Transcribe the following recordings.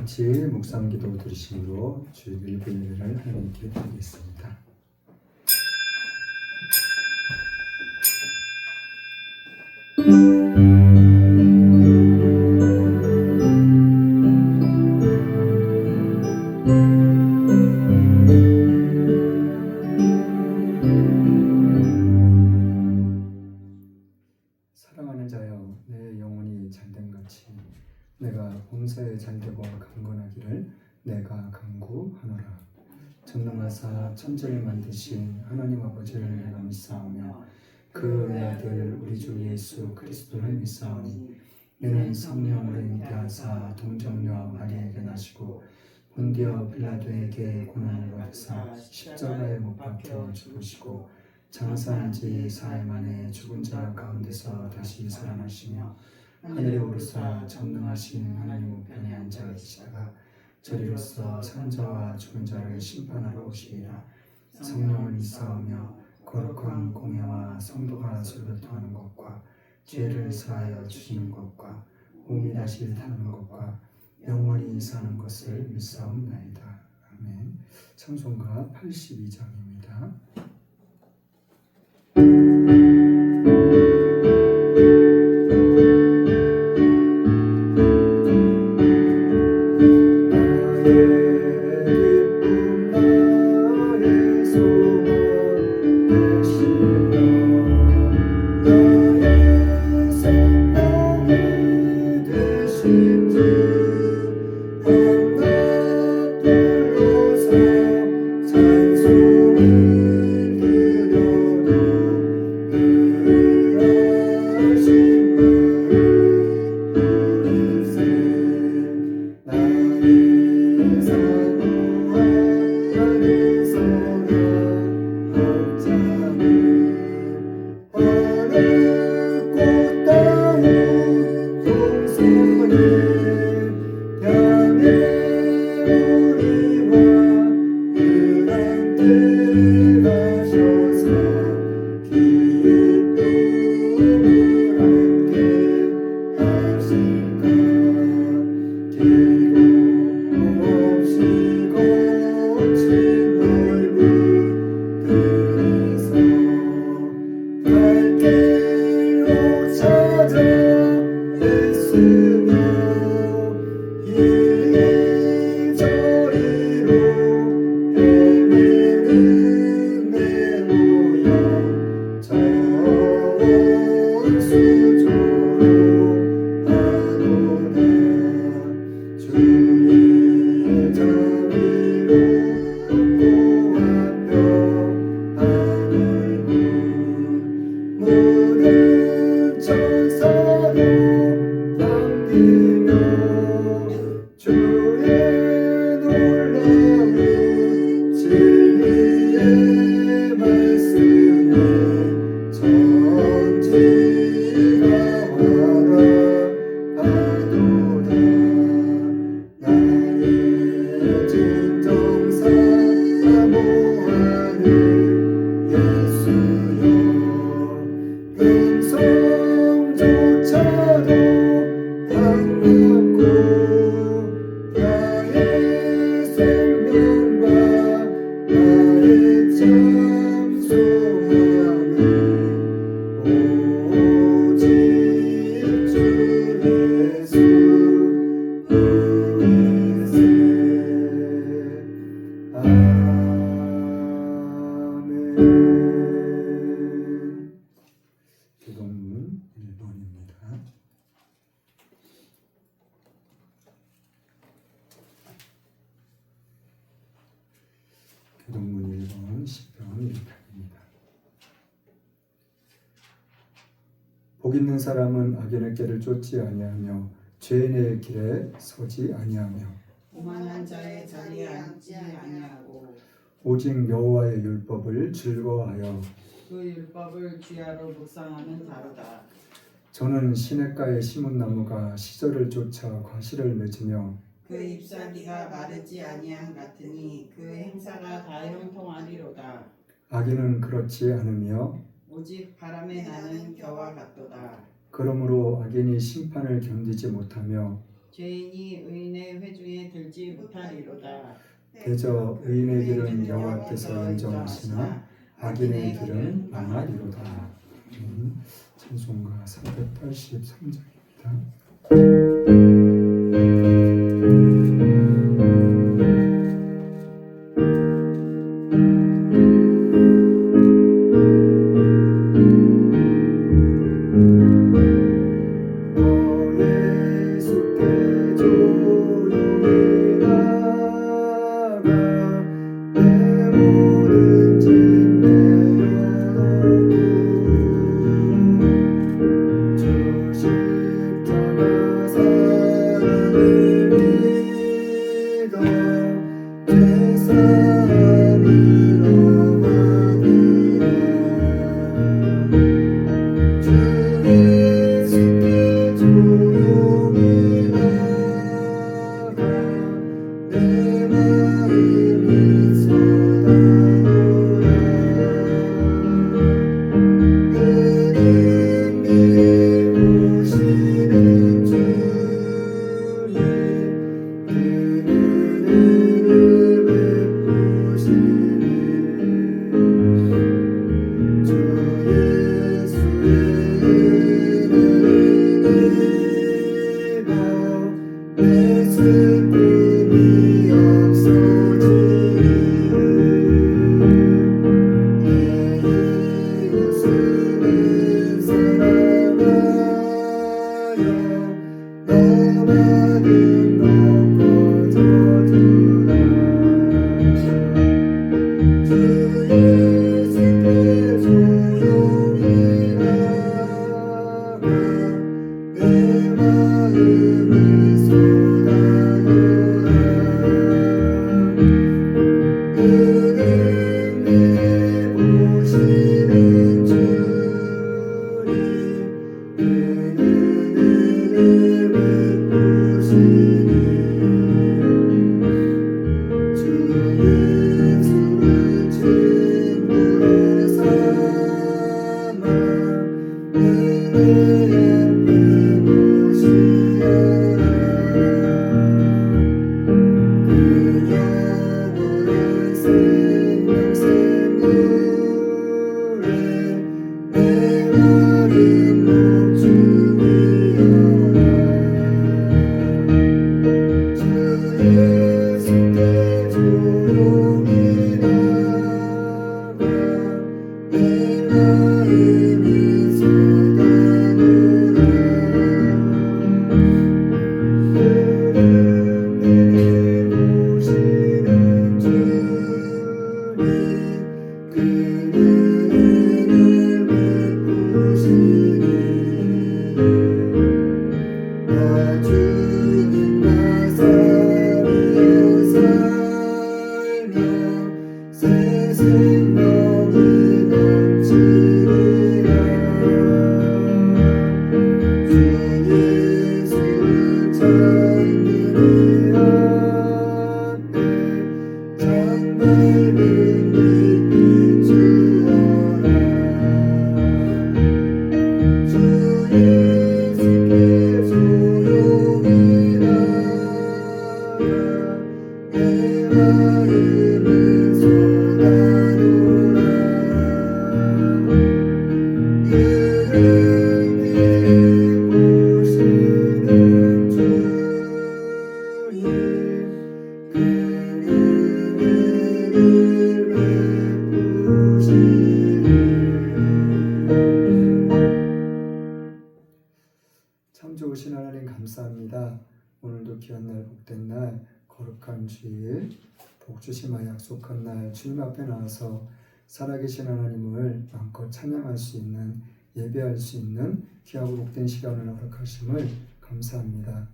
같이 묵상기도 드리심으로 주일 일부 예배를 하나님께 드리겠습니다. 사랑하는 자여, 내 영혼이 잘됨같이 내가 범사에 잘되고 강건하기를 내가 간구하노라. 전능하사 천지를 만드신 하나님 아버지를 내가 믿사오며 그 외아들 우리 주 예수 그리스도를 믿사오니 이는 성령으로 잉태하사 동정녀 마리아에게 나시고 본디오 빌라도에게 고난을 받으사 십자가에 못 박혀 죽으시고 장사한 지 사흘 만에 죽은 자 가운데서 다시 살아나시며 하늘에 오르사 전능하신 하나님 우편에 앉아 계시다가 저리로서 산 자와 죽은 자를 심판하러 오시리라. 성령을 믿사오며 거룩한 공예와 성도가 설교통하는 것과 죄를 사하여 주시는 것과 몸이 다시 타는 것과 영원히 사는 것을 믿사옵나이다. 아멘. 찬송가 82장입니다. 교동문 1번입니다. 교동문 1번 10편 1편입니다. 복 있는 사람은 악인의 길을 쫓지 아니하며 죄인의 길에 서지 아니하며 오만한 자의 자리에 앉지 아니하고 오직 여호와의 율법을 즐거워하여 그 율법을 주야로 묵상하는 자로다. 저는 시냇가에 심은 나무가 시절을 쫓아 과실을 맺으며 그 잎사귀가 마르지 아니한 같으니 그 행사가 다 형통하리로다. 악인은 그렇지 않으며 오직 바람에 나는 겨와 같도다. 그러므로 악인이 심판을 견디지 못하며 죄인이 의인의 회중에 들지 못하리로다. 대저 의인의 길은 여호와께서 인정하시나 악인의 길은 망하리로다. 찬송가 383장입니다. 예수께 조용히 나가 내 모든 짐 내려놓고 주 십자가 사랑을 믿어 죄사함을 얻으리라. 주 예수께 조용히 나가 내 마음이 쏟아오라. 그는 내게 오시는 주님 그 은혜를 베푸시네. 주 예수의 은혜를 입어 내 슬픔이 없어지리. 내 이웃을 사랑하여 너 받은 것 거저주라. 주 예수께 조용히 나가 내 마음을 쏟아놓으라. 그는 내게 오시는 주님 그 은혜를 베푸시니. 주 예수를 친구로 삼아 은혜 앞에 모시어라. 그 영원한 생명 샘물에 내 마른 목축이여라. 주 예수께 조용히 나가 내 마음이 쏟아놓으라. 그는 내게 오시는 주님 그 은혜를 베푸시니. 나 주님과 사이에 살며 새 생명이 넘치리라. 주 예수를 찾는 이 앞에 참 밝은 빛 비추어라. 주 예수께 조용히 나가 내 마음을 쏟아놓으라. 그는 내게 오시는 주님 그 은혜를 베푸시니. 참 좋으신 하나님 감사합니다. 오늘도 귀한 날, 복된 날, 거룩한 주일, 복 주심과 약속한 날 주님 앞에 나와서 살아계신 하나님을 마음껏 찬양할 수 있는, 예배할 수 있는 귀하고 복된 시간을 허락하심을 감사합니다.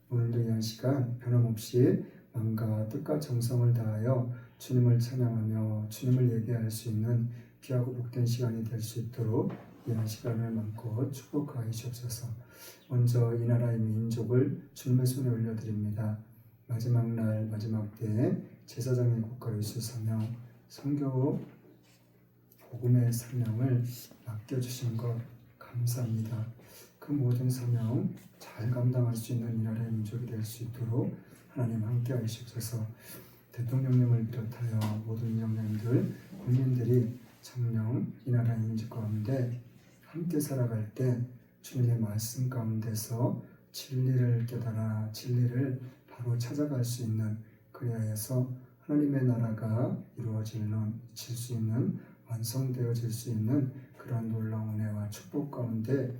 오늘도 이 한 시간 변함없이 마음과 뜻과 정성을 다하여 주님을 찬양하며 주님을 예배할 수 있는 귀하고 복된 시간이 될 수 있도록 이 한 시간을 마음껏 축복하여 주옵소서. 먼저 이 나라의 민족을 주님의 손에 올려드립니다. 마지막 날 마지막 때에 제사장의 국가를 수사며 선교 복음의 사명을 맡겨주신 것 감사합니다. 그 모든 사명 잘 감당할 수 있는 이 나라의 민족이 될 수 있도록 하나님 함께 하시옵소서. 대통령님을 비롯하여 모든 위원장님들, 국민들이 정녕 이 나라의 민족 가운데 함께 살아갈 때 주님의 말씀 가운데서 진리를 깨달아 진리를 바로 찾아갈 수 있는, 그리하여서 하나님의 나라가 이루어질 수 있는, 완성되어질 수 있는 그런 놀라운 은혜와 축복 가운데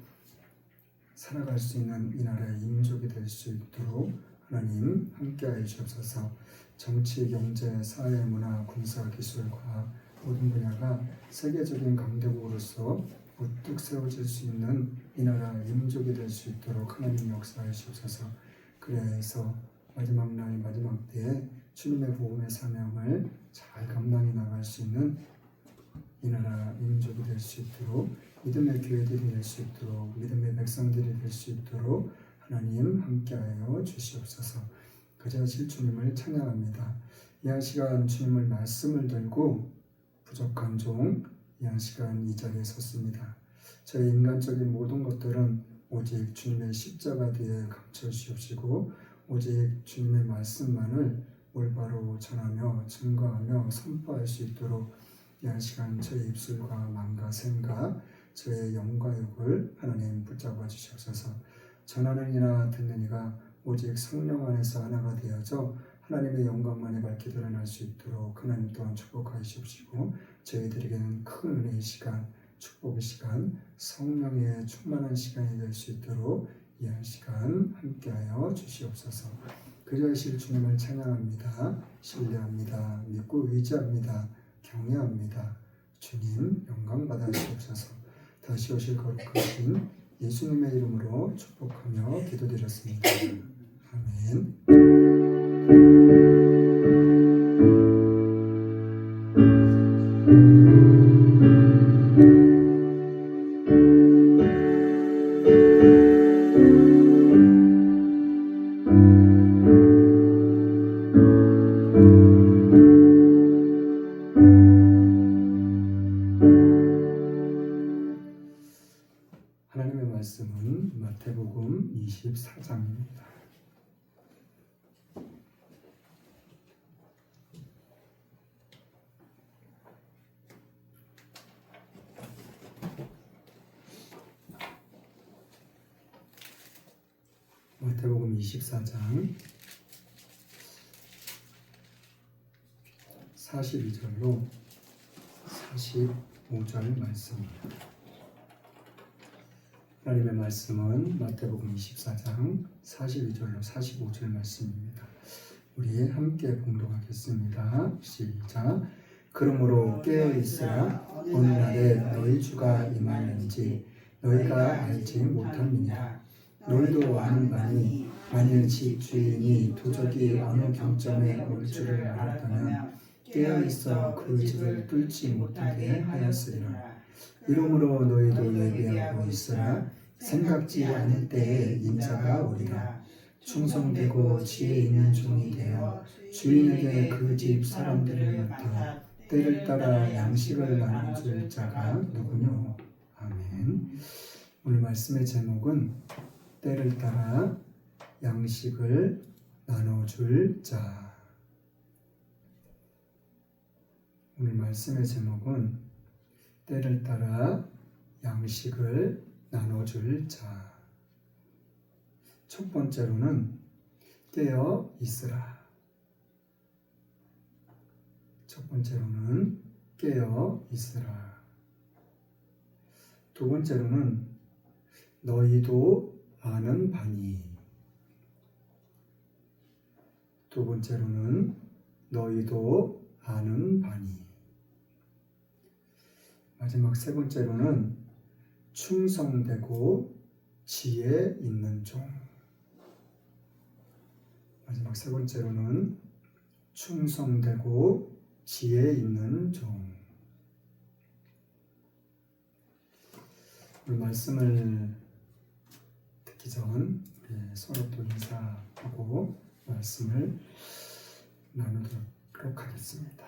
살아갈 수 있는 이 나라의 민족이 될 수 있도록 하나님 함께하여 주옵소서. 정치, 경제, 사회, 문화, 군사, 기술, 과학 모든 분야가 세계적인 강대국으로서 우뚝 세워질 수 있는 이 나라의 민족이 될 수 있도록 하나님 역사하여 주옵소서. 그래서 마지막 날 마지막 때에 주님의 복음의 사명을 잘 감당해 나갈 수 있는 이 나라 민족이 될 수 있도록, 믿음의 교회들이 될 수 있도록, 믿음의 백성들이 될 수 있도록 하나님 함께하여 주시옵소서. 거저하실 주님을 찬양합니다. 이 한 시간 주님의 말씀을 들고 부족한 종 이 한 시간 이 자리에 섰습니다. 저희 인간적인 모든 것들은 오직 주님의 십자가 뒤에 감춰 주시옵시고, 오직 주님의 말씀만을 올바로 전하며 증거하며 선포할 수 있도록 이 한 시간 저의 입술과 마음과 생각, 저의 영과 육을 하나님 붙잡아 주시옵소서. 전하는 이나 듣는 이가 오직 성령 안에서 하나가 되어져 하나님의 영광만이 밝게 드러날 수 있도록 하나님 또한 축복하시옵시고, 저희들에게는 큰 은혜의 시간, 축복의 시간, 성령의 충만한 시간이 될 수 있도록 이 한 시간 함께하여 주시옵소서. 그리하실 주님을 찬양합니다. 신뢰합니다. 믿고 의지합니다. 경외합니다. 주님 영광 받아 주옵소서. 다시 오실 거룩하신 예수님의 이름으로 축복하며 기도드렸습니다. 아멘. 하나님의 말씀은 마태복음 24장입니다. 마태복음 24장 42절로 45절 말씀입니다. 하나님의 말씀은 마태복음 24장 42절로 45절 말씀입니다. 우리 함께 봉독하겠습니다. 시작. 그러므로 깨어있으라. 오늘날에 너희 주가 임하는지 너희가 알지 못함이니라. 너희도 아는 바니 만일 집 주인이 도적이 어느 경점에 올 줄을 알았다면 깨어있어 그 집을 뚫지 못하게 하였으리라. 이러므로 너희도 예비하고 있으라. 생각지 않을 때에 인자가 오리라. 충성되고 지혜 있는 종이 되어 주인에게 그 집 사람들을 맡아 때를 따라 양식을 나눠줄 자가 누구뇨? 아멘. 오늘 말씀의 제목은 때를 따라 양식을 나눠줄 자. 오늘 말씀의 제목은 때를 따라 양식을 나눠줄 자. 첫 번째로는 깨어 있으라. 첫 번째로는 깨어 있으라. 두 번째로는 너희도 아는 바니. 두 번째로는 너희도 아는 바니. 마지막 세 번째로는 충성되고 지혜 있는 종. 마지막 세 번째로는 충성되고 지혜 있는 종. 오늘 말씀을 듣기 전 우리 서로 또 인사하고 말씀을 나누도록 하겠습니다.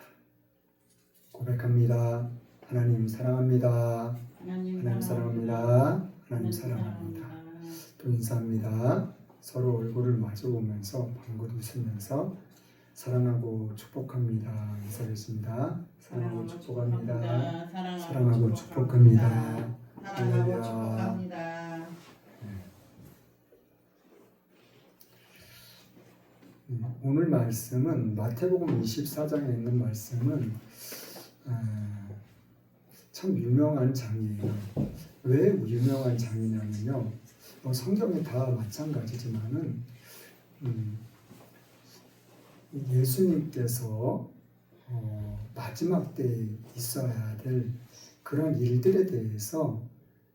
고백합니다. 하나님 사랑합니다. 하나님 사랑합니다. 하나님 사랑합니다. 또 인사합니다. 서로 얼굴을 마주보면서 방긋 웃으면서 사랑하고 축복합니다. 인사하겠습니다. 사랑하고 축복합니다. 사랑하고 축복합니다. 사랑하고 할렐루야. 축복합니다. 오늘 말씀은 마태복음 24장에 있는 말씀은 참 유명한 장이에요. 왜 유명한 장이냐면요. 성경에 다 마찬가지지만은 예수님께서 마지막 때에 있어야 될 그런 일들에 대해서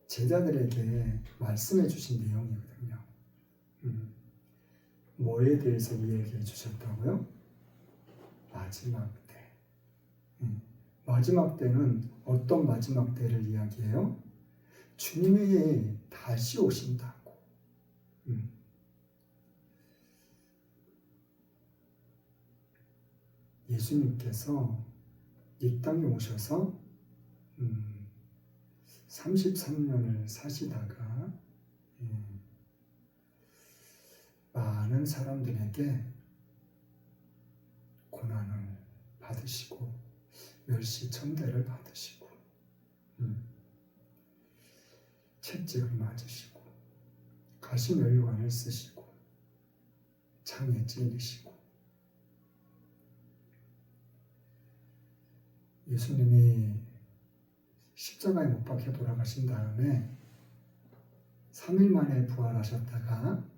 제자들에게 말씀해 주신 내용이거든요. 뭐에 대해서 이야기해 주셨다고요? 마지막 때. 마지막 때는 어떤 마지막 때를 이야기해요? 주님이 다시 오신다고. 예수님께서 이 땅에 오셔서 33년을 사시다가 많은 사람들에게 고난을 받으시고 멸시천대를 받으시고 채찍을 맞으시고 가시면류관을 쓰시고 창에 찔리시고 예수님이 십자가에 못 박혀 돌아가신 다음에 3일 만에 부활하셨다가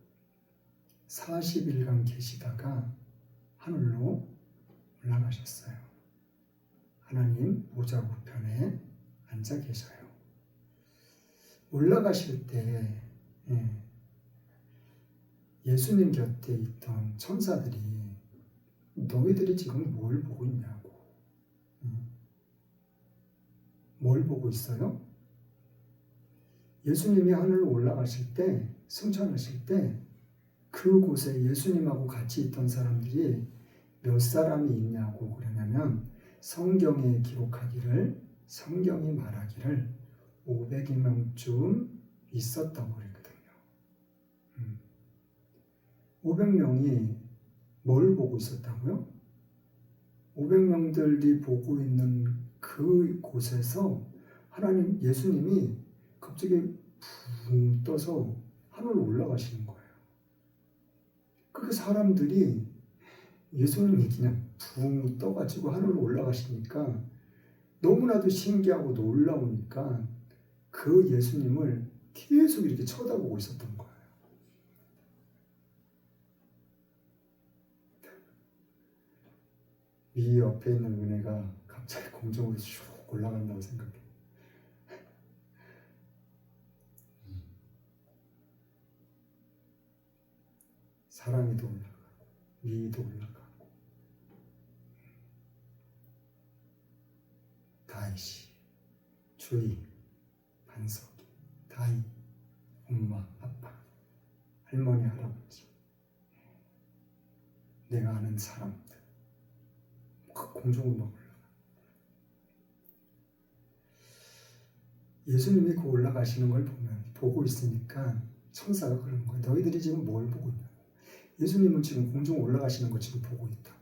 40일간 계시다가 하늘로 올라가셨어요. 하나님 보좌 우편에 앉아 계셔요. 올라가실 때 예수님 곁에 있던 천사들이 너희들이 지금 뭘 보고 있냐고. 뭘 보고 있어요? 예수님이 하늘로 올라가실 때, 승천하실 때 그곳에 예수님하고 같이 있던 사람들이 몇 사람이 있냐고 그러냐면 성경이 말하기를 500명쯤 있었다고 그랬거든요. 500명이 뭘 보고 있었다고요? 500명들이 보고 있는 그 곳에서 예수님이 갑자기 붕 떠서 하늘로 올라가시는 거예요. 그 사람들이 예수님이 그냥 붕 떠가지고 하늘로 올라가시니까 너무나도 신기하고 놀라우니까 그 예수님을 계속 이렇게 쳐다보고 있었던 거예요. 이 옆에 있는 은혜가 갑자기 공중으로 슉 올라간다고 생각해. 사랑이도 올라가고 미도 올라가고 다이씨, 주희, 반석이, 다이, 엄마, 아빠, 할머니, 할아버지, 내가 아는 사람들 공중으로 막 올라가. 예수님이 그 올라가시는 걸 보고 있으니까 천사가 그러는 거예요. 너희들이 지금 뭘 보고 있냐고. 예수님은 지금 공중 올라가시는 거 지금 보고 있다고.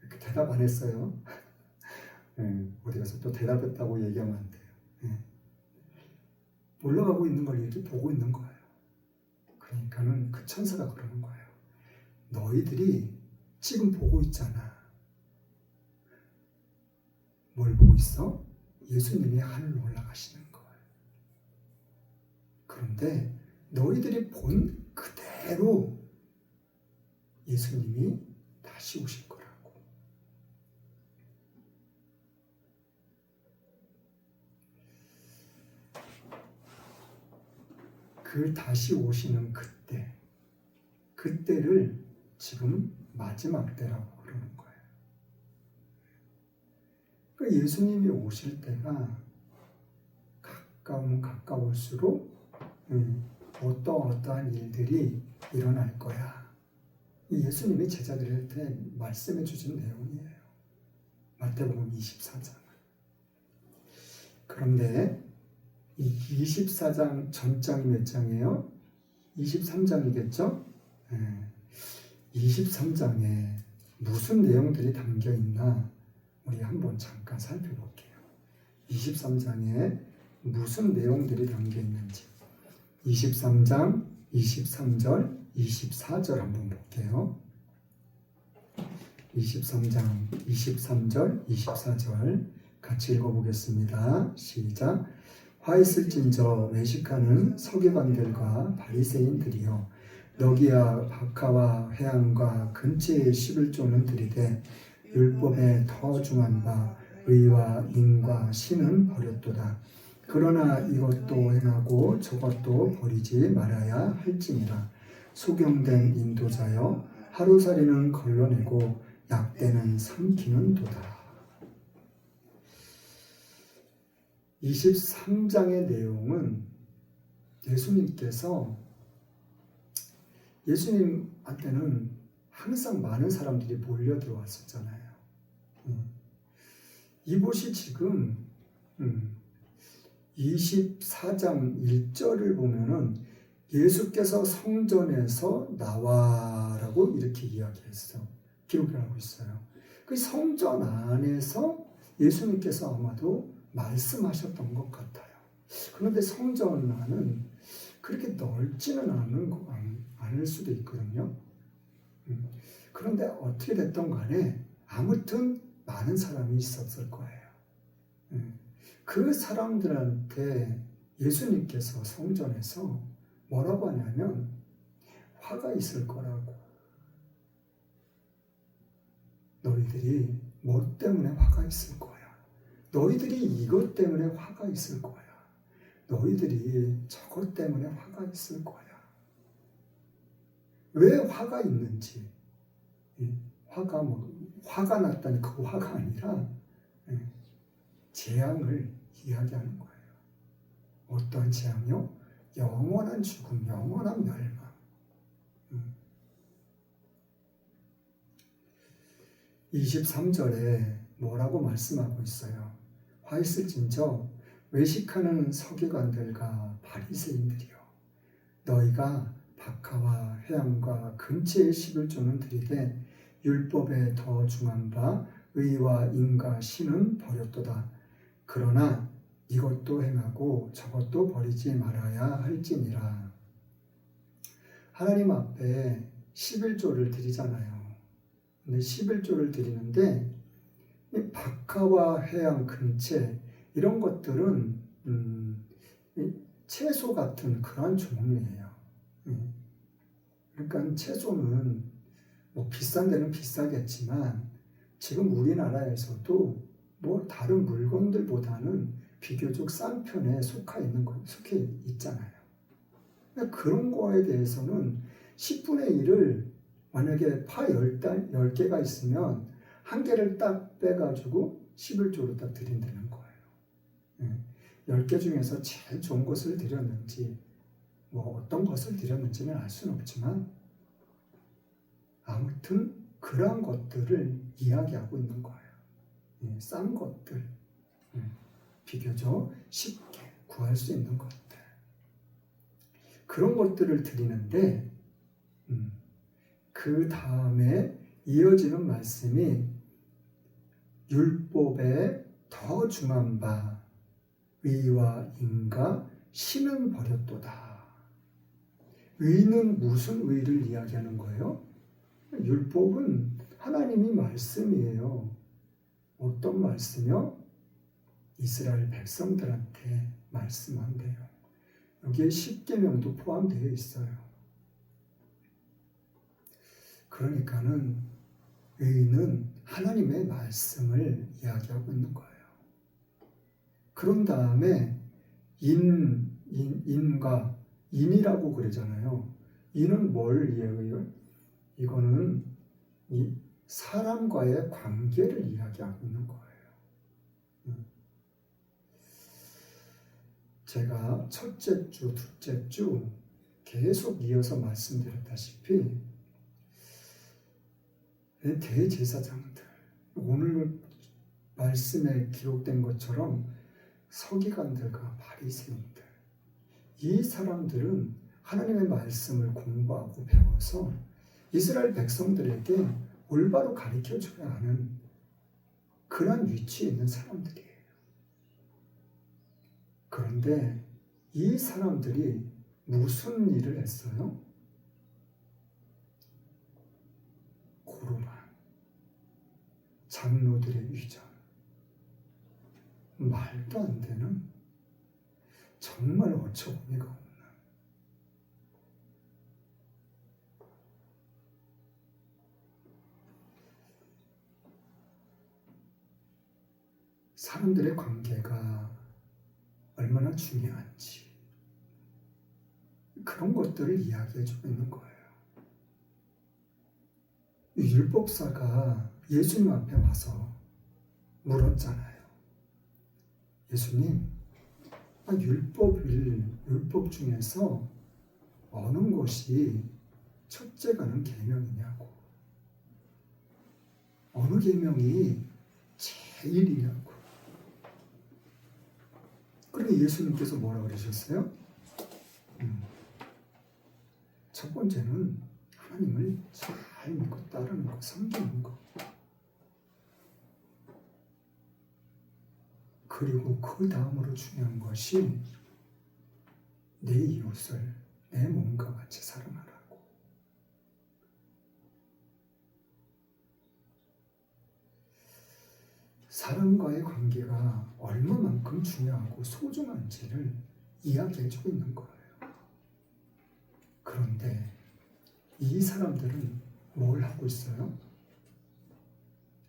이렇게 대답 안 했어요. 어디 가서 또 대답했다고 얘기하면 안 돼요. 올라가고 있는 걸 이렇게 보고 있는 거예요. 그러니까는 그 천사가 그러는 거예요. 너희들이 지금 보고 있잖아. 뭘 보고 있어? 예수님이 하늘로 올라가시는 거예요. 그런데 너희들이 본 그대로 예수님이 다시 오실 거라고. 그 다시 오시는 그때를 지금 마지막 때라고 그러는 거예요. 그러니까 예수님이 오실 때가 가까우면 가까울수록 어떠한 일들이 일어날 거야. 예수님이 제자들한테 말씀해 주신 내용이에요. 마태복음 24장. 그런데 이 24장 전장이 몇 장이에요? 23장이겠죠? 23장에 무슨 내용들이 담겨 있나 우리 한번 잠깐 살펴볼게요. 23장에 무슨 내용들이 담겨 있는지 23장 23절 24절 한번 볼게요. 23장 23절 24절 같이 읽어보겠습니다. 시작. 화 있을진저 외식하는 서기관들과 바리새인들이여 너기야 박하와 회양과 근처의 11조는 들이되 율법에 더 중한 바 의와 인과 신은 버렸도다. 그러나 이것도 행하고 저것도 버리지 말아야 할지니라. 소경된 인도자여 하루살이는 걸러내고 약대는 삼키는 도다. 23장의 내용은 예수님한테는 항상 많은 사람들이 몰려 들어왔었잖아요. 이곳이 지금 24장 1절을 보면은 예수께서 성전에서 나와라고 이렇게 이야기했어. 기록을 하고 있어요. 그 성전 안에서 예수님께서 아마도 말씀하셨던 것 같아요. 그런데 성전 안은 그렇게 넓지는 않을 수도 있거든요. 그런데 어떻게 됐던 간에 아무튼 많은 사람이 있었을 거예요. 그 사람들한테 예수님께서 성전에서 뭐라고 하냐면 화가 있을 거라고. 너희들이 뭐 때문에 화가 있을 거야. 너희들이 이것 때문에 화가 있을 거야. 너희들이 저것 때문에 화가 있을 거야. 왜 화가 있는지. 화가 났다니 그 화가 아니라 재앙을 이야기하는 거예요. 어떤 재앙이요? 영원한 죽음, 영원한 멸망. 23절에 뭐라고 말씀하고 있어요? 화 있을진저 외식하는 서기관들과 바리새인들이여 너희가 박하와 회양과 근처의 11조는 들이되 율법에 더 중한 바 의와 인과 신은 버렸도다. 그러나 이것도 행하고 저것도 버리지 말아야 할지니라. 하나님 앞에 11조를 드리잖아요. 근데 11조를 드리는데 이 박하와 회양 근체 이런 것들은 채소 같은 그런 종류예요. 그러니까 채소는 뭐 비싼 데는 비싸겠지만 지금 우리나라에서도 뭐 다른 물건들보다는 비교적 싼 편에 속해 있잖아요. 그러니까 그런 거에 대해서는 10분의 1을 만약에 파 10개가 있으면 한 개를 딱 빼가지고 11조로 딱 드린다는 거예요. 10개 중에서 제일 좋은 것을 드렸는지 뭐 어떤 것을 드렸는지는 알 수는 없지만 아무튼 그런 것들을 이야기하고 있는 거예요. 싼 것들, 비교적 쉽게 구할 수 있는 것들 그런 것들을 드리는데 그 다음에 이어지는 말씀이 율법에 더 중한 바 의와 인과 신은 버렸도다. 의는 무슨 의를 이야기하는 거예요? 율법은 하나님이 말씀이에요. 어떤 말씀이요? 이스라엘 백성들한테 말씀한대요. 여기에 10계명도 포함되어 있어요. 그러니까는 의는 하나님의 말씀을 이야기하고 있는 거예요. 그런 다음에 인과 인이라고 그러잖아요. 인은 뭘 이야기해요? 이거는 이 사람과의 관계를 이야기하고 있는 거예요. 제가 첫째 주, 둘째 주 계속 이어서 말씀드렸다시피 대제사장들, 오늘 말씀에 기록된 것처럼 서기관들과 바리새인들, 이 사람들은 하나님의 말씀을 공부하고 배워서 이스라엘 백성들에게 올바로 가르쳐줘야 하는 그런 위치에 있는 사람들이에요. 그런데 이 사람들이 무슨 일을 했어요? 고루만 장로들의 위장, 말도 안 되는, 정말 어처구니가 없는, 사람들의 관계가 얼마나 중요한지 그런 것들을 이야기해주고 있는 거예요. 율법사가 예수님 앞에 와서 물었잖아요. 예수님, 율법 중에서 어느 것이 첫째가는 계명이냐고, 어느 계명이 제일이냐고. 그런데 예수님께서 뭐라 그러셨어요? 첫 번째는 하나님을 잘 믿고 따르는 것, 섬기는 것. 그리고 그 다음으로 중요한 것이 내 이웃을 내 몸과 같이 사랑하라고. 사람과의 관계가 얼마만큼 중요하고 소중한지를 이야기해주고 있는 거예요. 그런데 이 사람들은 뭘 하고 있어요?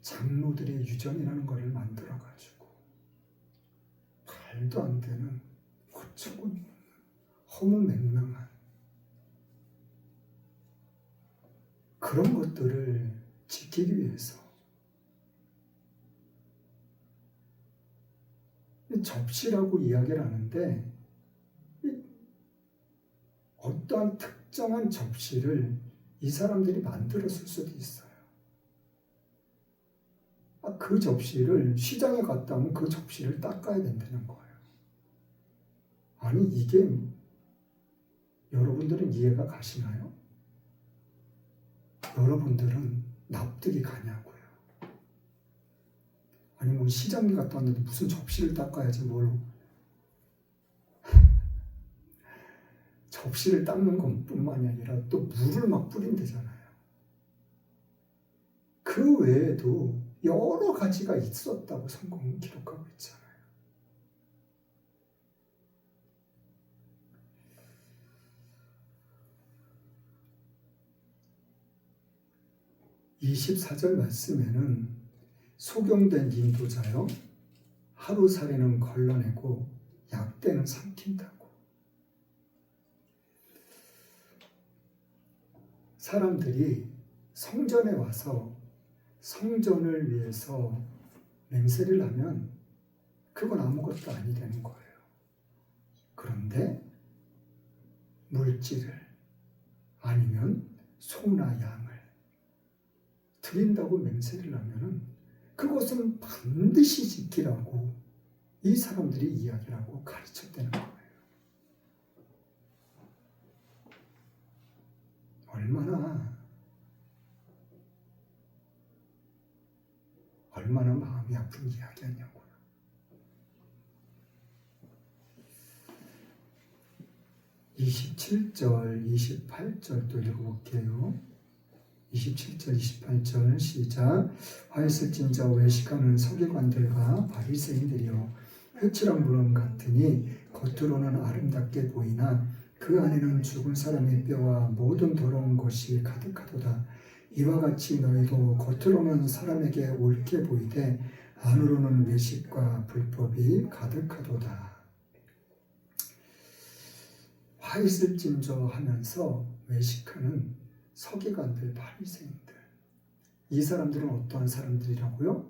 장로들의 유전이라는 것을 만들어가지고 말도 안 되는 어처구니 없는 허무맹랑한 그런 것들을 지키기 위해서 접시라고 이야기를 하는데 어떠한 특정한 접시를 이 사람들이 만들었을 수도 있어요. 그 접시를 시장에 갔다 오면 그 접시를 닦아야 된다는 거예요. 아니, 이게 여러분들은 이해가 가시나요? 여러분들은 납득이 가냐고요. 아니, 뭐 시장에 갔다 왔는데 무슨 접시를 닦아야지 뭘. 접시를 닦는 것뿐만이 아니라 또 물을 막 뿌린대잖아요. 그 외에도 여러 가지가 있었다고 성경은 기록하고 있잖아요. (24절) 말씀에는 소경된 인도자여 하루살이는 걸러내고 약대는 삼킨다고. 사람들이 성전에 와서 성전을 위해서 맹세를 하면 그건 아무것도 아니라는 거예요. 그런데 물질을 아니면 소나 양을 드린다고 맹세를 하면 그것은 반드시 지키라고 이 사람들이 이야기를 하고 가르쳤다는 거예요. 얼마나 마음이 아픈 이야기 아니냐고요. (27절) (28절도) 읽어볼게요. 27절 28절 시작. 화했을진저 외식하는 서기관들과 바리새인들이여 회칠한 무덤 같으니 겉으로는 아름답게 보이나 그 안에는 죽은 사람의 뼈와 모든 더러운 것이 가득하도다. 이와 같이 너희도 겉으로는 사람에게 옳게 보이되 안으로는 외식과 불법이 가득하도다. 화있을진저 하면서 외식하는 서기관들, 바리새인들, 이 사람들은 어떠한 사람들이라고요?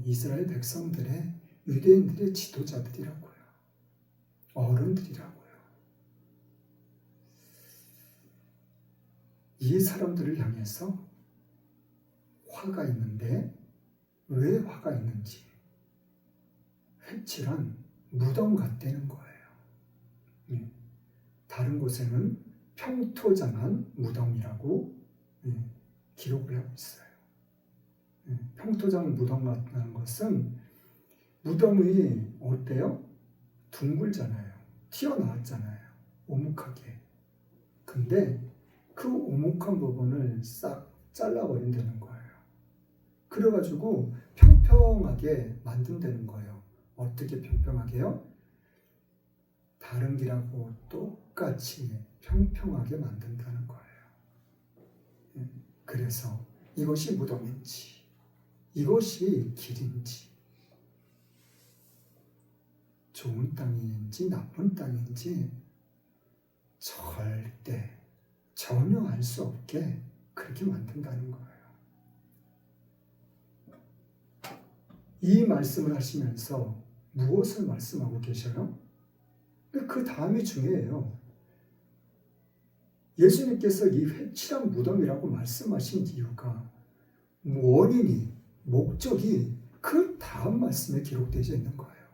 이스라엘 백성들의, 유대인들의 지도자들이라고요. 어른들이라고요. 이 사람들을 향해서 화가 있는데 왜 화가 있는지 회칠한 무덤 같다는 거예요. 다른 곳에는 평토장한 무덤이라고 기록을 하고 있어요. 평토장 무덤이라는 것은 무덤이 어때요? 둥글잖아요. 튀어나왔잖아요. 오목하게. 근데 그 오목한 부분을 싹 잘라버린다는 거예요. 그래가지고 평평하게 만든다는 거예요. 어떻게 평평하게요? 다른 길하고 똑같이 평평하게 만든다는 거예요. 그래서 이것이 무덤인지, 이것이 길인지, 좋은 땅인지 나쁜 땅인지 절대 전혀 알 수 없게 그렇게 만든다는 거예요. 이 말씀을 하시면서 무엇을 말씀하고 계셔요? 그 다음이 중요해요. 예수님께서 이 회칠한 무덤이라고 말씀하신 이유가 원인이, 목적이 그 다음 말씀에 기록되어 있는 거예요.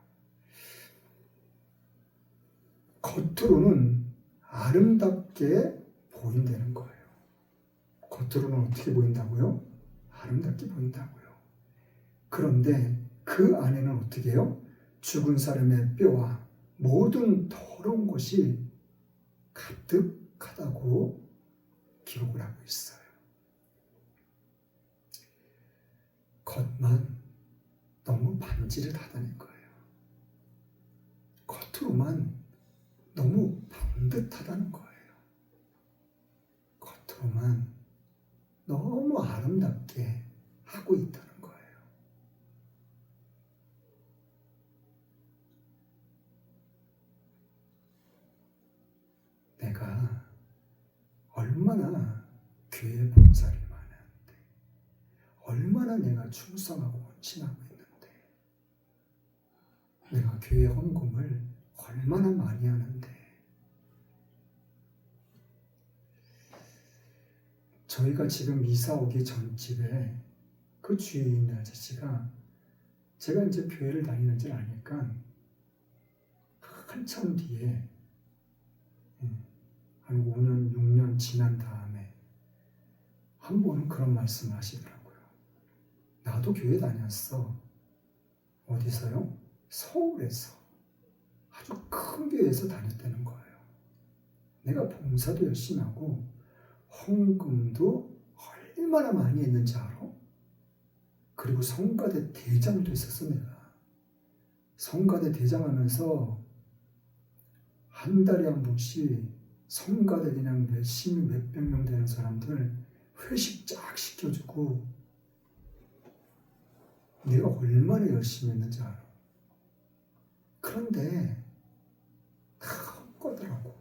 겉으로는 아름답게 보인다는 거예요. 겉으로는 어떻게 보인다고요? 아름답게 보인다고요. 그런데 그 안에는 어떻게 해요? 죽은 사람의 뼈와 모든 더러운 것이 가득하다고 기록을 하고 있어요. 겉만 너무 반질하다는 거예요. 겉으로만 너무 반듯하다는 거예요. 겉으로만 너무 아름답게 하고 있다는 거예요. 내가 얼마나 교회 봉사를 많이 하는데, 얼마나 내가 충성하고 헌신하고 있는데, 내가 교회 헌금을 얼마나 많이 하는데, 저희가 지금 이사 오기 전집에 그 주인 아저씨가 제가 이제 교회를 다니는지 아니까 한참 뒤에 한 5년, 6년 지난 다음에 한 번은 그런 말씀을 하시더라고요. 나도 교회 다녔어. 어디서요? 서울에서. 아주 큰 교회에서 다녔다는 거예요. 내가 봉사도 열심히 하고 헌금도 얼마나 많이 했는지 알아? 그리고 성가대 대장도 했었어 내가. 성가대 대장하면서 한 달에 한 번씩 성가대 그냥 몇백 명 되는 사람들 회식 쫙 시켜주고 내가 얼마나 열심히 했는지 알아. 그런데 다 헛거더라고.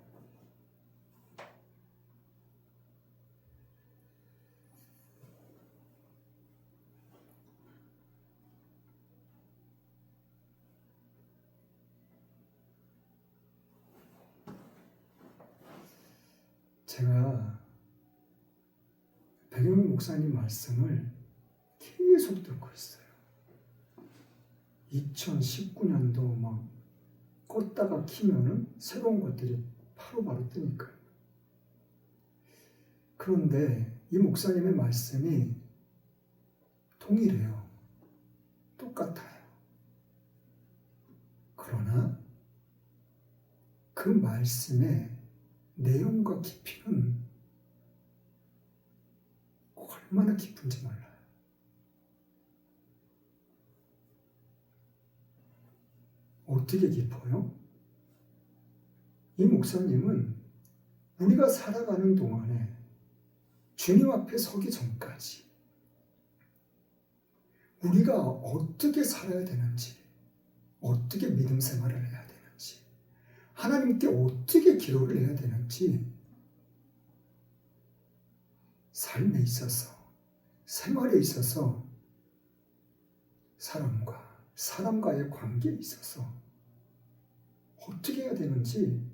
제가 백영민 목사님 말씀을 계속 듣고 있어요. 2019년도 막 껐다가 키면은 새로운 것들이 바로바로 뜨니까요. 그런데 이 목사님의 말씀이 동일해요. 똑같아요. 그러나 그 말씀의 내용과 깊이는 얼마나 깊은지 몰라요. 어떻게 깊어요? 이 목사님은 우리가 살아가는 동안에 주님 앞에 서기 전까지 우리가 어떻게 살아야 되는지, 어떻게 믿음 생활을 해야 되는지, 하나님께 어떻게 기도를 해야 되는지 삶에 있어서, 생활에 있어서 사람과의 관계에 있어서 어떻게 해야 되는지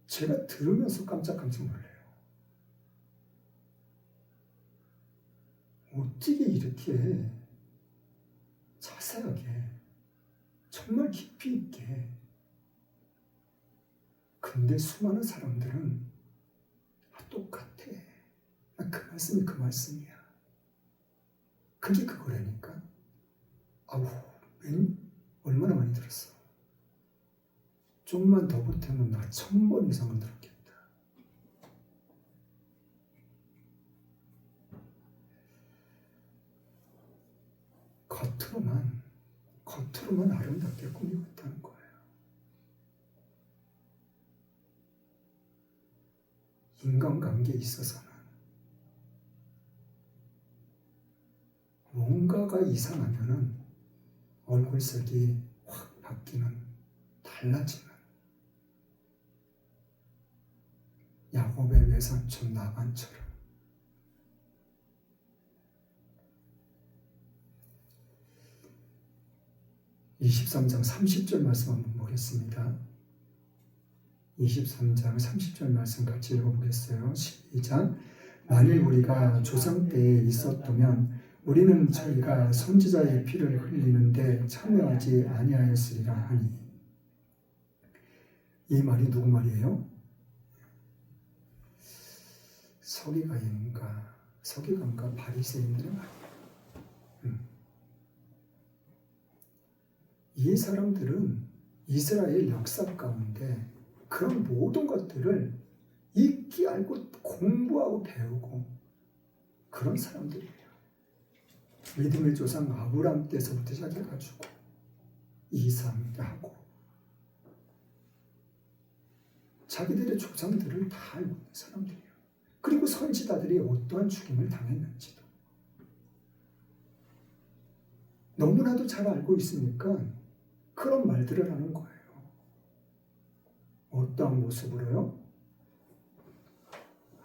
제가 들으면서 깜짝깜짝 놀라요. 어떻게 이렇게 자세하게 정말 깊이 있게 그 근데 수많은 사람들은 똑같아. 그 말씀이 그 말씀이야. 그게 그거라니까. 아우, 얼마나 많이 들었어. 좀만 더 보태면 나 1000번 이상은 들었겠다. 겉으로만 아름답게 꾸미고 있다는 거예요. 인간관계에 있어서는 뭔가가 이상하면은 얼굴색이 확 바뀌는, 달라지는 야곱의 외삼촌 나반처럼. (23장 30절) 말씀 한번 보겠습니다. 23장 30절 말씀 같이 읽어보겠어요. 시작. 만일 우리가 조상 때에 있었다면 우리는 저희가 선지자의 피를 흘리는데 참여하지 아니하였으리라 하니. 이 말이 누구 말이에요? 서기관과 바리새인들의 말이에요. 이 사람들은 이스라엘 역사 가운데 그런 모든 것들을 읽기 알고 공부하고 배우고 그런 사람들이에요. 믿음의 조상 아브라함 때서부터 시작해가지고 이삭하고 자기들의 조상들을 다 알고 있는 사람들이에요. 그리고 선지자들이 어떠한 죽임을 당했는지도 너무나도 잘 알고 있으니까 그런 말들을 하는 거예요. 어떠한 모습으로요?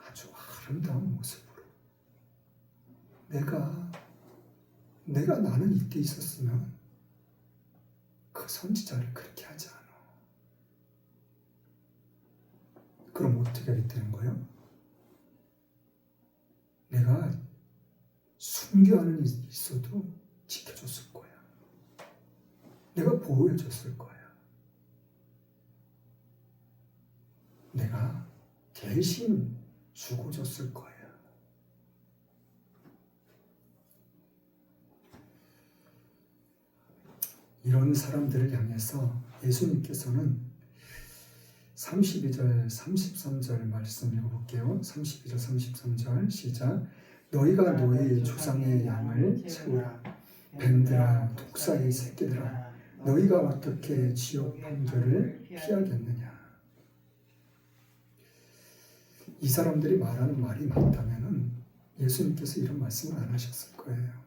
아주 아름다운 모습으로. 내가 나는 이때 있었으면 그 선지자를 그렇게 하지 않아. 그럼 어떻게 하겠다는 거예요? 내가 순교하는 일이 있어도 지켜줬을 거야. 내가 보호해줬을 거야. 내가 대신 죽어줬을 거야. 이런 사람들을 향해서 예수님께서는 32절, 33절 말씀 읽어볼게요. 32절, 33절 시작. 너희가 너희 조상의 양을 채우라. 뱀들아, 독사의 새끼들아, 너희가 어떻게 지옥 판결을 피하겠느냐. 이 사람들이 말하는 말이 맞다면은 예수님께서 이런 말씀을 안 하셨을 거예요.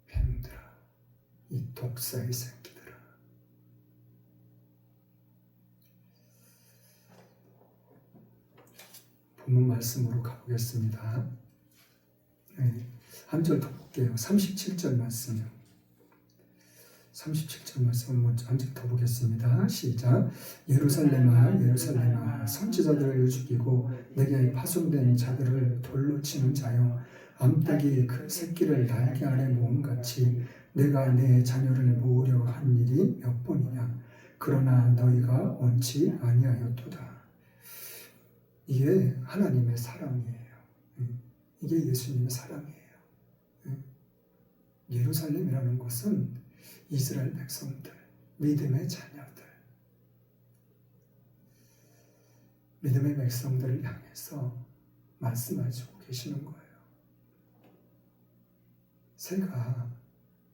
뱀들아, 이 독사의 새끼들아. 본문 말씀으로 가보겠습니다. 한 절 더 볼게요. 37절 말씀이요. 37절 말씀 먼저 한 절 더 보겠습니다. 시작. 예루살렘아, 예루살렘아, 선지자들을 죽이고 내게 파송된 자들을 돌로 치는 자여, 암탉이 그 새끼를 날개 아래 모음같이 내가 내 자녀를 모으려 한 일이 몇 번이냐. 그러나 너희가 원치 아니하였도다. 이게 하나님의 사랑이에요. 이게 예수님의 사랑이에요. 예루살렘이라는 것은 이스라엘 백성들, 믿음의 자녀들, 믿음의 백성들을 향해서 말씀하시고 계시는 거예요. 새가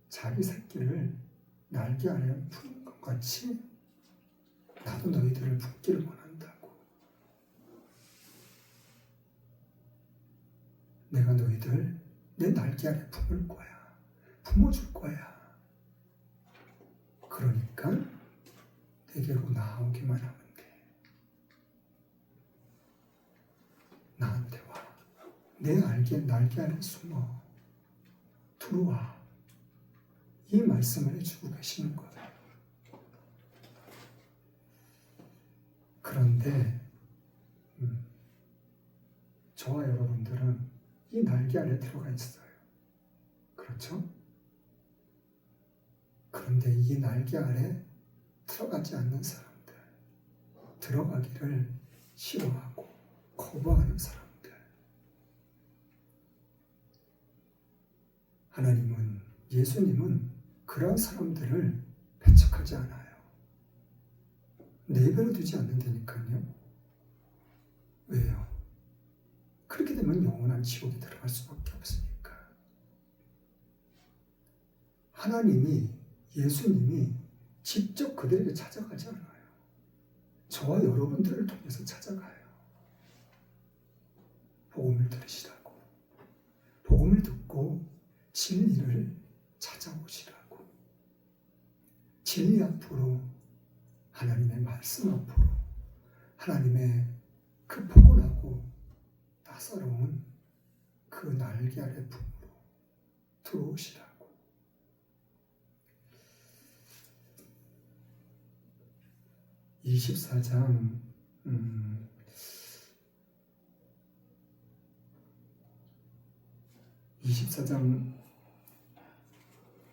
자기 새끼를 날개 아래 품는 것 같이 나도 너희들을 품기를 원한다고. 내가 너희들 내 날개 아래 품을 거야. 품어줄 거야. 그러니까 내게로 나오기만 하면 돼. 나한테 와. 내 날개 아래 숨어. 들어와. 이 말씀을 해주고 계시는 거예요. 그런데 저와 여러분들은 이 날개 아래 들어가 있어요. 그렇죠? 그런데 이 날개 아래 들어가지 않는 사람들, 들어가기를 싫어하고 거부하는 사람들. 하나님은, 예수님은 그런 사람들을 배척하지 않아요. 내버려 두지 않는다니까요. 왜요? 그렇게 되면 영원한 지옥에 들어갈 수밖에 없으니까. 하나님이, 예수님이 직접 그들에게 찾아가지 않아요. 저와 여러분들을 통해서 찾아가요. 복음을 들으시라고. 복음을 듣고 진리를 찾아오시라고. 진리 앞으로, 하나님의 말씀 앞으로, 하나님의 그 포근하고 따사로운 그 날개 아래 품으로 들어오시라고. 24장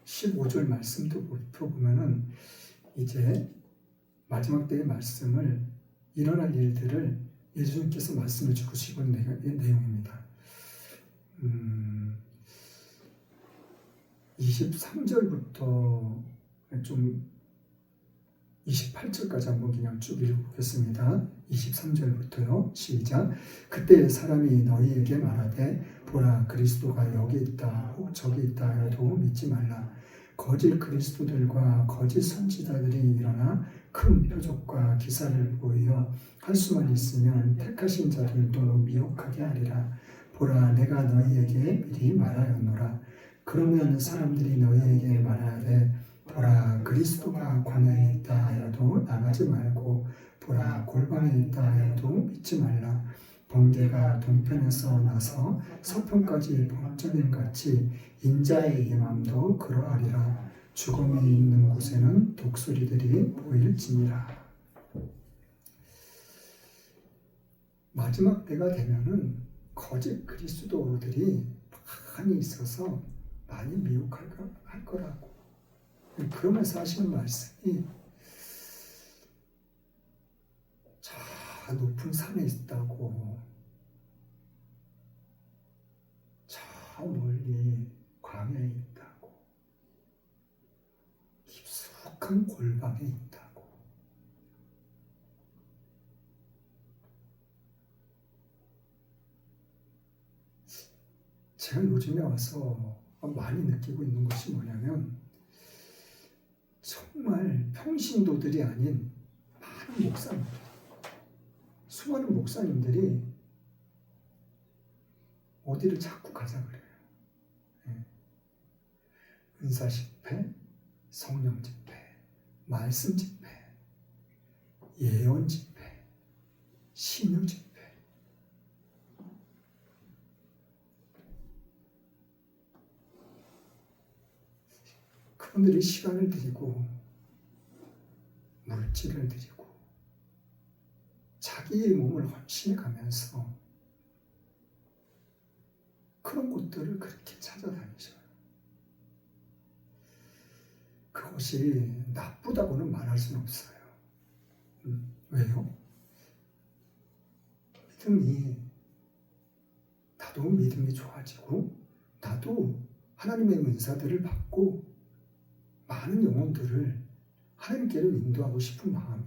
15절 말씀도 보면은 이제 마지막 때의 말씀을, 일어날 일들을 예수님께서 말씀을 주시고 있는 내용입니다. 23절부터 좀 28절까지 한번 그냥 쭉 읽어보겠습니다. 23절부터요. 시작. 그때 사람이 너희에게 말하되 보라 그리스도가 여기 있다 혹 저기 있다 하여도 믿지 말라. 거짓 그리스도들과 거짓 선지자들이 일어나 큰 표적과 기사를 보이어 할 수만 있으면 택하신 자들도 미혹하게 하리라. 보라 내가 너희에게 미리 말하였노라. 그러면 사람들이 너희에게 말하되 보라 그리스도가 광야에 있다 하여도 나가지 말고 보라 골방에 있다 하여도 믿지 말라. 번개가 동편에서 나서 서편까지 번쩍임 같이 인자의 임함도 그러하리라. 죽음이 있는 곳에는 독수리들이 보일지니라. 마지막 때가 되면은 거짓 그리스도들이 많이 있어서 많이 미혹할 거라고. 그러면서 하시는 말씀이 저 높은 산에 있다고, 저 멀리 광야에 있다고, 깊숙한 골방에 있다고. 제가 요즘에 와서 많이 느끼고 있는 것이 뭐냐면, 정말 평신도들이 아닌 많은 목사님들, 수많은 목사님들이 어디를 자꾸 가자 그래요. 은사 집회, 성령 집회, 말씀 집회, 예언 집회, 신유 집회. 그분들이 시간을 들이고 물질을 들이고 자기의 몸을 헌신해 가면서 그런 곳들을 그렇게 찾아다니셔요. 그것이 나쁘다고는 말할 수는 없어요. 왜요? 나도 믿음이 좋아지고 나도 하나님의 은사들을 받고 많은 영혼들을 하나님께로 인도하고 싶은 마음이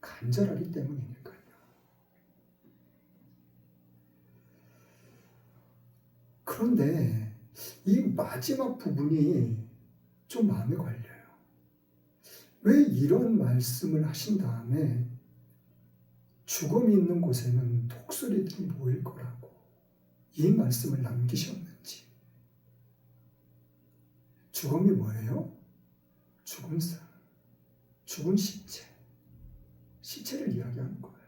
간절하기 때문이니까요. 그런데 이 마지막 부분이 좀 마음에 걸려요. 왜 이런 말씀을 하신 다음에 죽음이 있는 곳에는 독수리들이 모일 거라고 이 말씀을 남기셨는지. 죽음이 뭐예요? 죽은 사람, 죽은 시체를 이야기하는 거예요.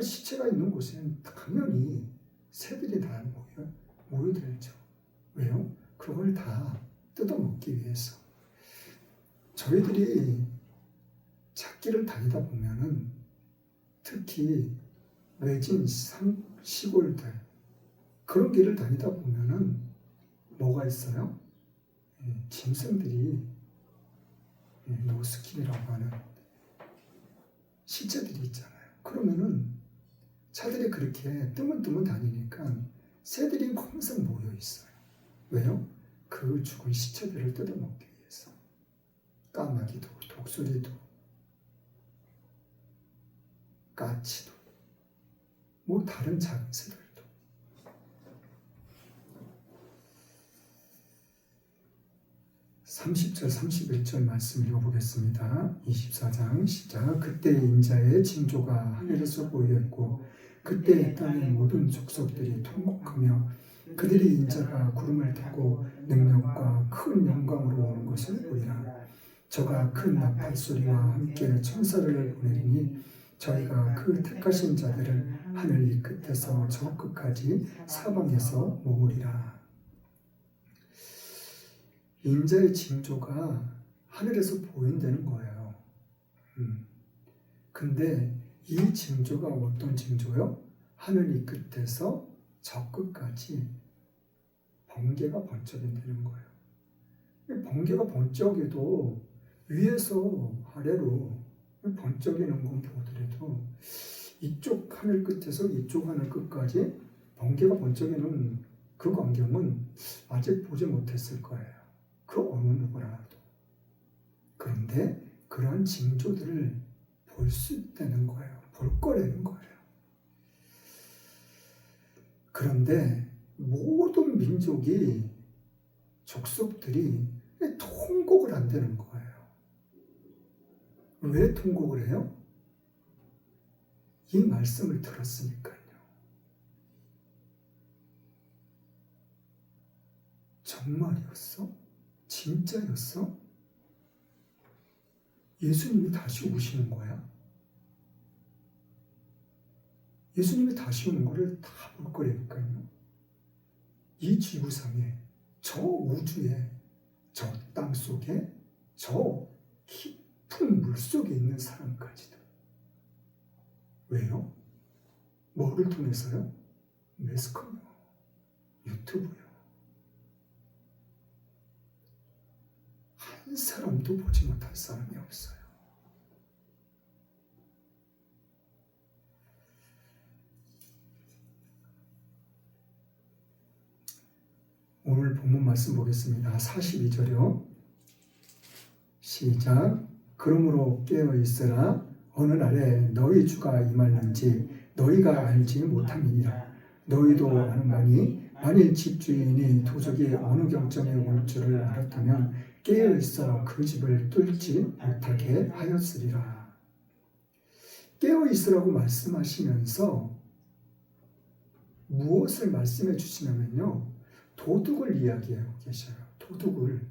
시체가 있는 곳에는 당연히 새들이 다 모여들죠. 왜요? 그걸 다 뜯어먹기 위해서. 저희들이 찾기를 다니다 보면은 특히 외진 시골들 그런 길을 다니다 보면은 뭐가 있어요? 짐승들이 노스킬이라고 하는 시체들이 있잖아요. 그러면은 차들이 그렇게 뜨문뜨문 다니니까 새들이 항상 모여 있어요. 왜요? 그 죽은 시체들을 뜯어먹기 위해서. 까마귀도, 독수리도, 까치도, 뭐 다른 작은 새들도. 30절, 31절 말씀 읽어보겠습니다. 24장 시작. 그때 인자의 징조가 하늘에서 보였고 그때 땅의 모든 족속들이 통곡하며 그들이 인자가 구름을 타고 능력과 큰 영광으로 오는 것을 보리라. 저가 큰 나팔 소리와 함께 천사를 보내리니 저희가 그 택하신 자들을 하늘 이 끝에서 저 끝까지 사방에서 모으리라. 인자의 징조가 하늘에서 보인다는 거예요. 근데 이 징조가 어떤 징조요? 하늘 이 끝에서 저 끝까지 번개가 번쩍인다는 거예요. 번개가 번쩍여도 위에서 아래로 번쩍이는 건 보더라도 이쪽 하늘 끝에서 이쪽 하늘 끝까지 번개가 번쩍이는 그 광경은 아직 보지 못했을 거예요. 그 어느 누구라도. 그런데 그러한 징조들을 볼 수 있다는 거예요. 볼 거라는 거예요. 그런데 모든 민족이 족속들이 통곡을 한다는 거예요. 왜 통곡을 해요? 이 말씀을 들었으니까요. 정말이었어? 진짜였어? 예수님이 다시 오시는 거야? 예수님이 다시 오는 거를 다 볼 거라니까요. 이 지구상에, 저 우주에, 저 땅 속에, 저 깊은 물 속에 있는 사람까지도. 왜요? 뭐를 통해서요? 매스컴이요. 유튜브요. 한 사람도 보지 못할 사람이 없어요. 오늘 본문 말씀 보겠습니다. 42절이요. 시작. 그러므로 깨어 있으라. 어느 날에 너희 주가 임하는지 너희가 알지 못함이니라. 너희도 아는바니 만일 집주인이 도적이 어느 경점에 올 줄을 알았다면 깨어 있어 그 집을 뚫지 못하게 하였으리라. 깨어 있으라고 말씀하시면서 무엇을 말씀해 주시냐면요. 도둑을 이야기하고 계셔요. 도둑을.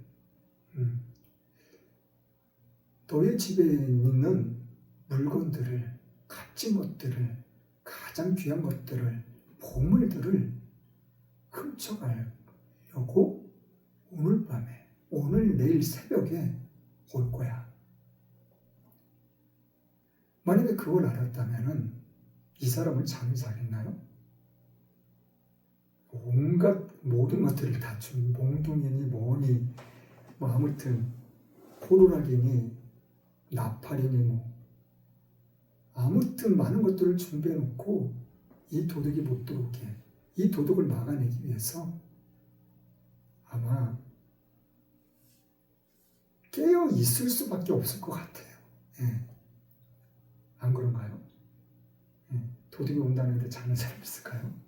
너의 집에 있는 물건들을, 값진 것들을, 가장 귀한 것들을, 보물들을 훔쳐가려고 오늘 밤에, 오늘 내일 새벽에 올 거야. 만약에 그걸 알았다면 이 사람은 잠을 자겠나요? 온갖 모든 것들을 다 준 몽둥이니 뭐니 뭐 아무튼 호루라기니 나팔이니 뭐 아무튼 많은 것들을 준비해 놓고 이 도둑이 못 들어오게 이 도둑을 막아내기 위해서 아마 깨어 있을 수밖에 없을 것 같아요. 예. 안 그런가요? 예. 도둑이 온다는데 자는 사람 있을까요?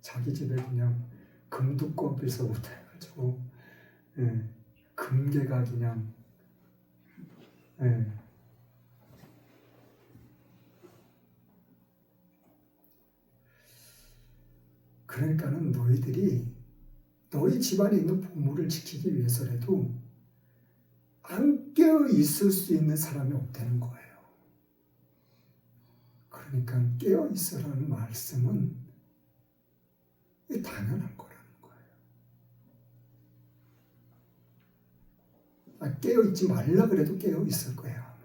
자기 집에 그냥 금두꺼비서부터 해가지고 금괴가 그냥 그러니까는 너희들이 너희 집안에 있는 보물을 지키기 위해서라도 안 깨어 있을 수 있는 사람이 없다는 거예요. 그러니까 깨어 있으라는 말씀은 당연한 거라는 거예요. 깨어있지 말라 그래도 깨어있을 거예요. 아마.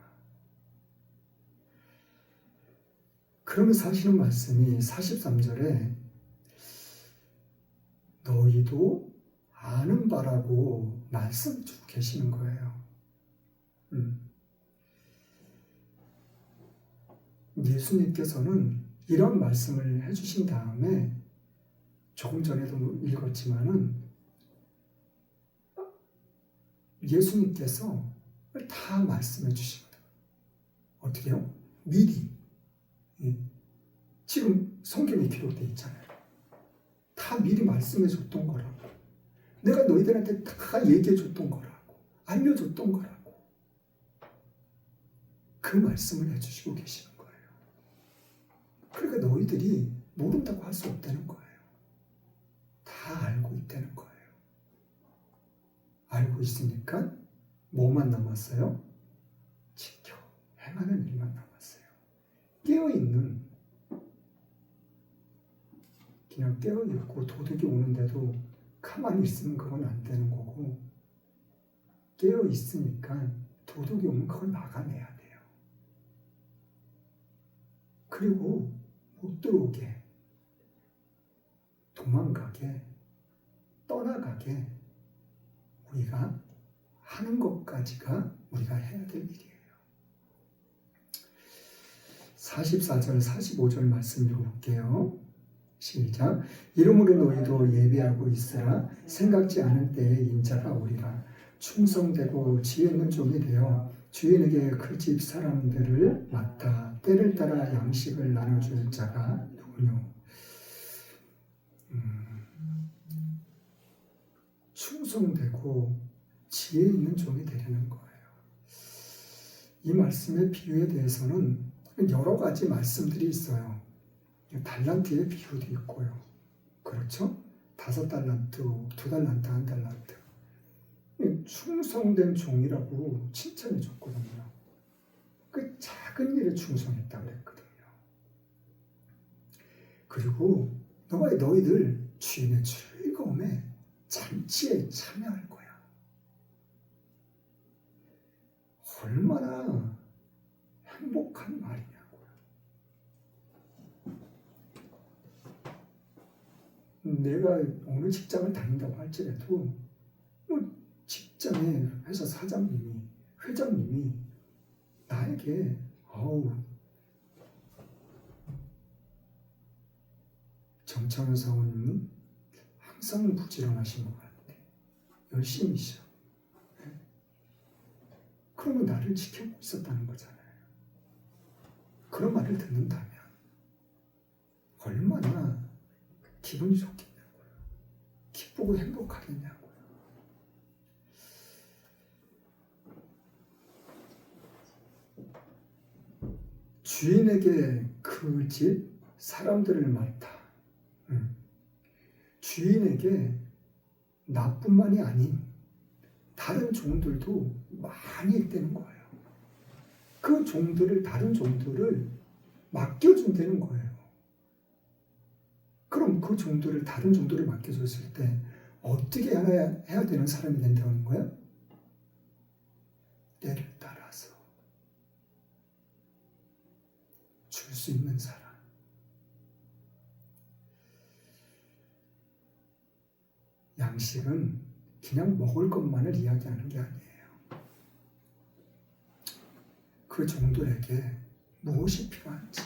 그러면서 하시는 말씀이 43절에 너희도 아는 바라고 말씀 주고 계시는 거예요. 예수님께서는 이런 말씀을 해주신 다음에 조금 전에도 읽었지만은 예수님께서 다 말씀해 주시거든요. 어떻게요? 미리. 지금 성경에 기록되어 있잖아요. 다 미리 말씀해 줬던 거라고. 내가 너희들한테 다 얘기해 줬던 거라고. 알려줬던 거라고. 그 말씀을 해주시고 계시는 거예요. 그러니까 너희들이 모른다고 할 수 없다는 거예요. 다 알고 있다는 거예요. 알고 있으니까 뭐만 남았어요? 지켜 행하는 일만 남았어요. 깨어있는, 그냥 깨어있고 도둑이 오는데도 가만히 있으면 그건 안 되는 거고, 깨어있으니까 도둑이 오면 그걸 막아내야 돼요. 그리고 못 들어오게, 도망가게, 떠나가게 우리가 하는 것까지가 우리가 해야 될 일이에요. 44절, 45절 말씀 읽어볼게요. 시작. 이러므로 너희도 예비하고 있으라. 생각지 않은 때에 인자가 오리라. 충성되고 지혜 있는 종이 되어 주인에게 그 집 사람들을 맡아 때를 따라 양식을 나눠줄 자가 누구뇨? 충성되고 지혜 있는 종이 되려는 거예요. 이 말씀의 비유에 대해서는 여러 가지 말씀들이 있어요. 달란트의 비유도 있고요. 그렇죠? 5달란트, 2달란트, 1달란트. 충성된 종이라고 칭찬해 줬거든요. 그 작은 일에 충성했다고 그랬거든요. 그리고 너희들 주인의 즐거움에 잔치에 참여할 거야. 얼마나 행복한 말이냐고요. 내가 어느 직장을 다닌다고 할지라도 직장의 회사 사장님이, 회장님이 나에게 정창훈 사원님은 항상 부지런하신 것 같네. 열심히셔. 그러면 나를 지켜보고 있었다는 거잖아요. 그런 말을 듣는다면 얼마나 기분이 좋겠냐고요. 기쁘고 행복하겠냐고요. 주인에게 그 집 사람들을 맡아. 주인에게 나뿐만이 아닌 다른 종들도 많이 있다는 거예요. 그 종들을, 다른 종들을 맡겨준다는 거예요. 그럼 그 종들을, 다른 종들을 맡겨줬을 때 어떻게 해야 되는 사람이 된다는 거예요? 때를 따라서 줄 수 있는 사람. 양식은 그냥 먹을 것만을 이야기하는 게 아니에요. 그 종들에게 무엇이 필요한지,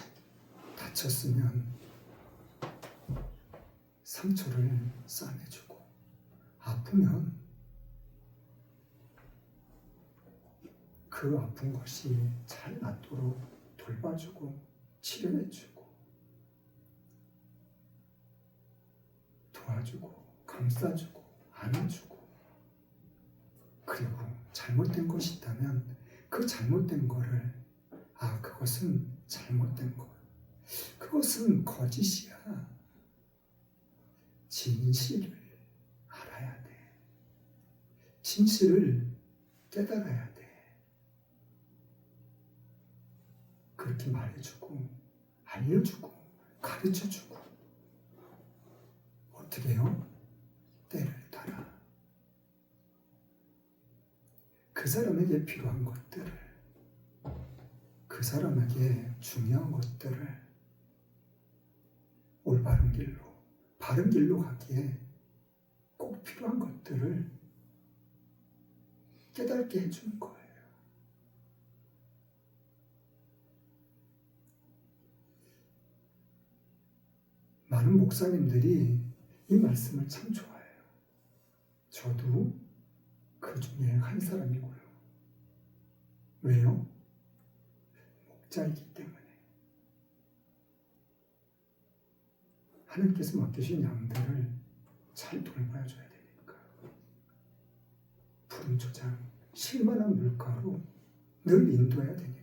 다쳤으면 상처를 싸매주고, 아프면 그 아픈 것이 잘 낫도록 돌봐주고 치료해주고 도와주고 감싸주고 안아주고, 그리고 잘못된 것이 있다면 그 잘못된 거를 그것은 잘못된 것, 그것은 거짓이야, 진실을 알아야 돼, 진실을 깨달아야 돼. 그렇게 말해주고 알려주고 가르쳐주고, 어떻게 해요? 때를 따라 그 사람에게 필요한 것들을, 그 사람에게 중요한 것들을 올바른 길로, 바른 길로 가기에 꼭 필요한 것들을 깨닫게 해주는 거예요. 많은 목사님들이 이 말씀을 참 좋아해요. 저도 그 중에 한 사람이고요. 왜요? 목자이기 때문에. 하나님께서 맡기신 양들을 잘 돌봐줘야 되니까. 푸른 초장, 실만한 물가로 늘 인도해야 되니까.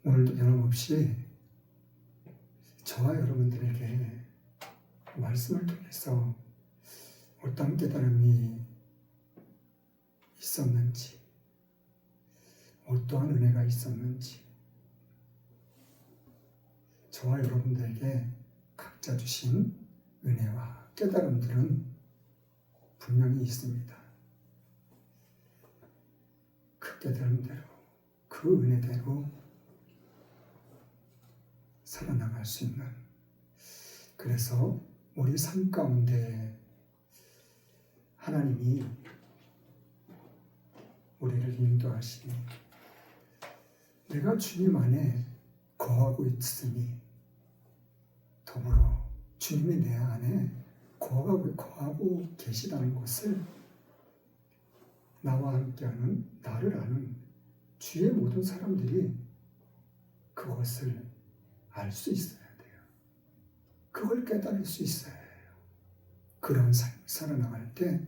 오늘도 변함없이 저와 여러분들에게 말씀을 통해서 어떤 깨달음이 있었는지, 어떠한 은혜가 있었는지, 저와 여러분들에게 각자 주신 은혜와 깨달음들은 분명히 있습니다. 그 깨달음대로, 그 은혜대로 살아나갈 수 있는, 그래서 우리 삶 가운데 하나님이 우리를 인도하시니 내가 주님 안에 거하고 있으니 더불어 주님이 내 안에 거하고 계시다는 것을 나와 함께하는, 나를 아는 주의 모든 사람들이 그것을 알 수 있어야 돼요. 그걸 깨달을 수 있어야 해요. 그런 삶을 살아나갈 때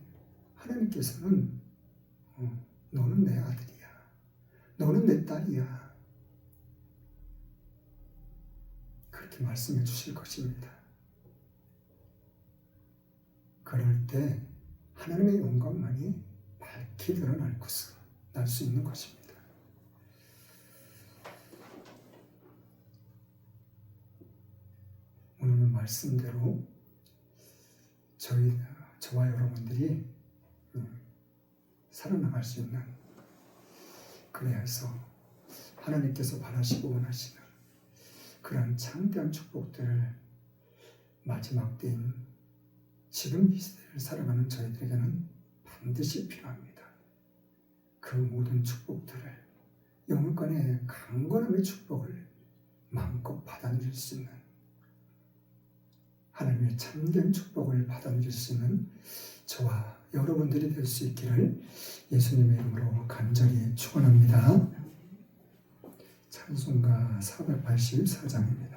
하나님께서는 너는 내 아들이야, 너는 내 딸이야, 그렇게 말씀해 주실 것입니다. 그럴 때 하나님의 영광만이 밝히 드러날 것으로 날 수 있는 것입니다. 오늘 말씀대로 저와 여러분들이 살아나갈 수 있는, 그래서 하나님께서 바라시고 원하시는 그런 창대한 축복들을 마지막 때인 지금 이 시대를 살아가는 저희들에게는 반드시 필요합니다. 그 모든 축복들을, 영원간의 강건함의 축복을 마음껏 받아들일 수 있는, 하나님의 참된 축복을 받아들일 수 있는 저와 여러분들이 될 수 있기를 예수님의 이름으로 간절히 축원합니다. 찬송가 484장입니다.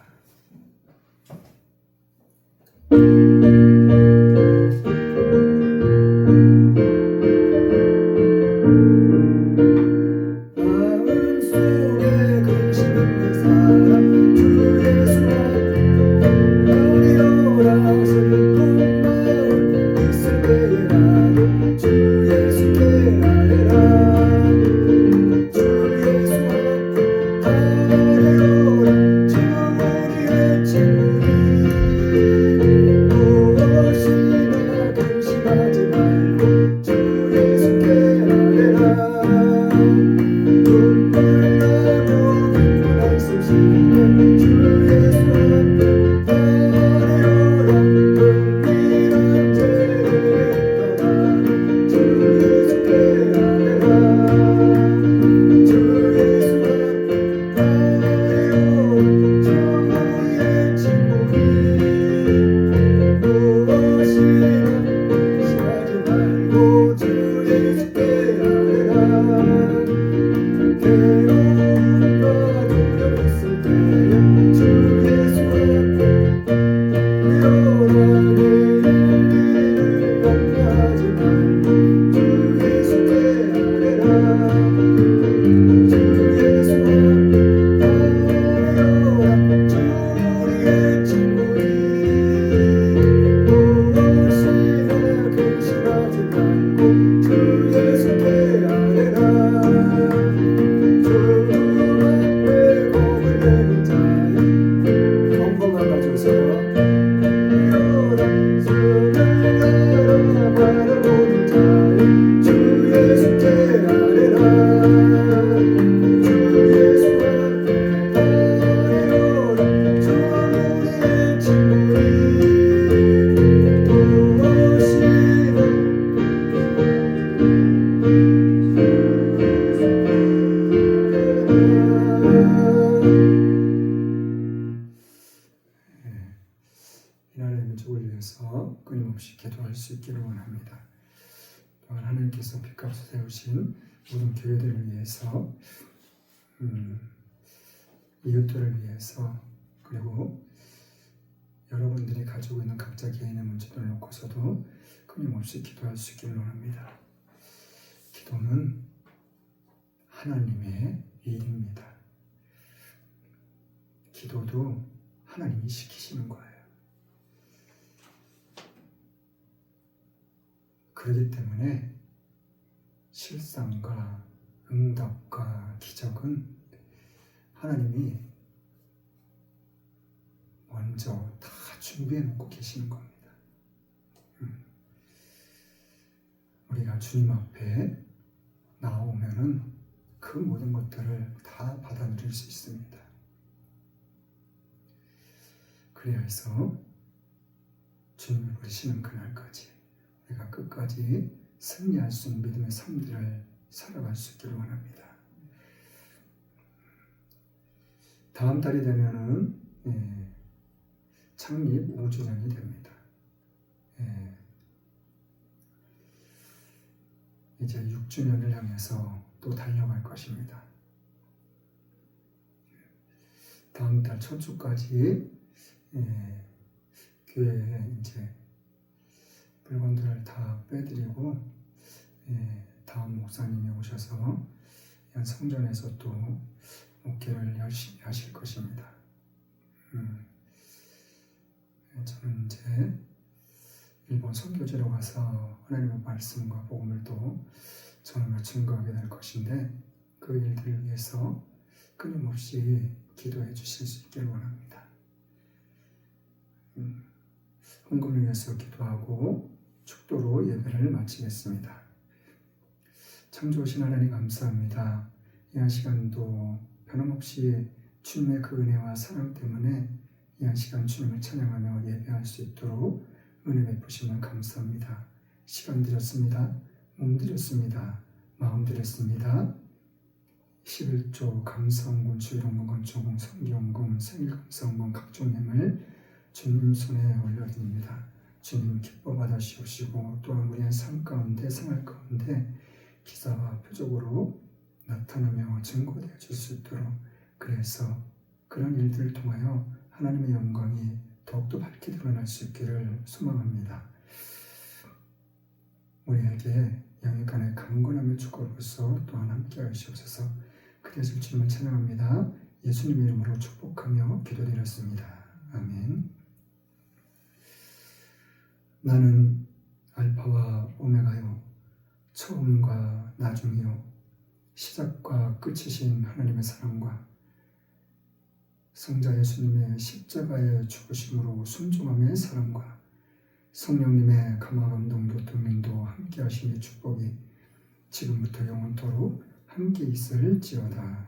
기도할 수 있기를 원합니다. 또한 하나님께서 빚값을 세우신 모든 교회들을 위해서 이웃들을 위해서 그리고 여러분들이 가지고 있는 각자 개인의 문제들을 놓고서도 끊임없이 기도할 수 있기를 원합니다. 기도는 하나님의 일입니다. 기도도 하나님이 시키시는 거예요. 그렇기 때문에 실상과 응답과 기적은 하나님이 먼저 다 준비해 놓고 계시는 겁니다. 우리가 주님 앞에 나오면은 그 모든 것들을 다 받아들일 수 있습니다. 그래야 해서 주님이 부르시는 그날까지 우리가 끝까지 승리할 수 있는 믿음의 삶들을 살아갈 수 있기를 원합니다. 다음 달이 되면은 창립 5주년이 됩니다. 이제 6주년을 향해서 또 달려갈 것입니다. 다음 달 첫 주까지 교회에 이제 물건들을 다 빼드리고 다음 목사님이 오셔서 성전에서 또 목회를 열심히 하실 것입니다. 저는 이제 일본 선교지로 가서 하나님의 말씀과 복음을 또 전하며 증거하게 될 것인데 그 일들을 위해서 끊임없이 기도해 주실 수 있기를 원합니다. 헌금을 위해서 기도하고 축도로 예배를 마치겠습니다. 창조하신 하나님 감사합니다. 이 한 시간도 변함없이 주님의 그 은혜와 사랑 때문에 이 한 시간 주님을 찬양하며 예배할 수 있도록 은혜 베푸시면 감사합니다. 시간 드렸습니다. 몸 드렸습니다. 마음 드렸습니다. 11조 감사원금, 주일원금, 건축원금, 성기원금, 생일감사원금 각종 예물 주님 손에 올려드립니다. 주님 기뻐 받으시옵시고 또한 우리의 삶 가운데 생활 가운데 기사와 표적으로 나타나며 증거되어 줄 수 있도록 그래서 그런 일들을 통하여 하나님의 영광이 더욱더 밝게 드러날 수 있기를 소망합니다. 우리에게 영육간의 강건함의 축복으로서 또한 함께 하시옵소서. 그래서 주님을 찬양합니다. 예수님의 이름으로 축복하며 기도드렸습니다. 아멘. 나는 알파와 오메가요 처음과 나중이요 시작과 끝이신 하나님의 사랑과 성자 예수님의 십자가의 죽으심으로 순종함의 사랑과 성령님의 감화감동 교통인도 함께 하심의 축복이 지금부터 영원토록 함께 있을지어다.